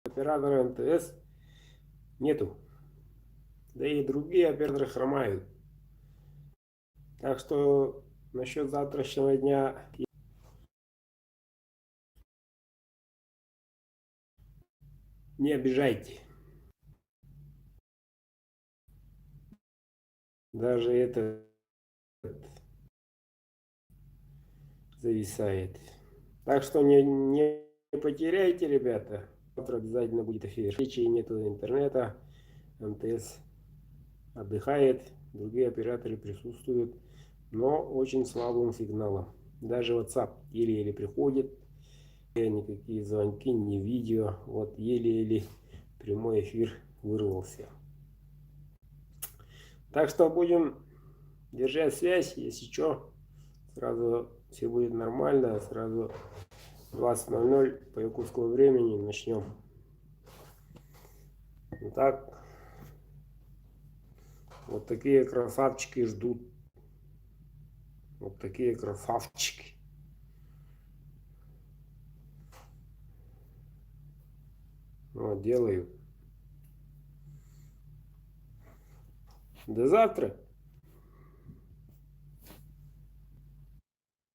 оператора МТС нету. Да и другие операторы хромают. Так что насчет завтрашнего дня не обижайте. Даже это зависает. Так что не потеряйте, ребята. Завтра обязательно будет эфир. Речи нету интернета. МТС отдыхает. Другие операторы присутствуют. Но очень слабым сигналом. Даже WhatsApp еле-еле приходит. Никакие звонки, ни видео. Вот еле-еле прямой эфир вырвался. Так что будем держать связь. Если что, сразу все будет нормально. Сразу 20:00 по якутскому времени начнем. Итак, вот такие красавчики ждут. Вот такие красавчики. Вот, делаю. До завтра.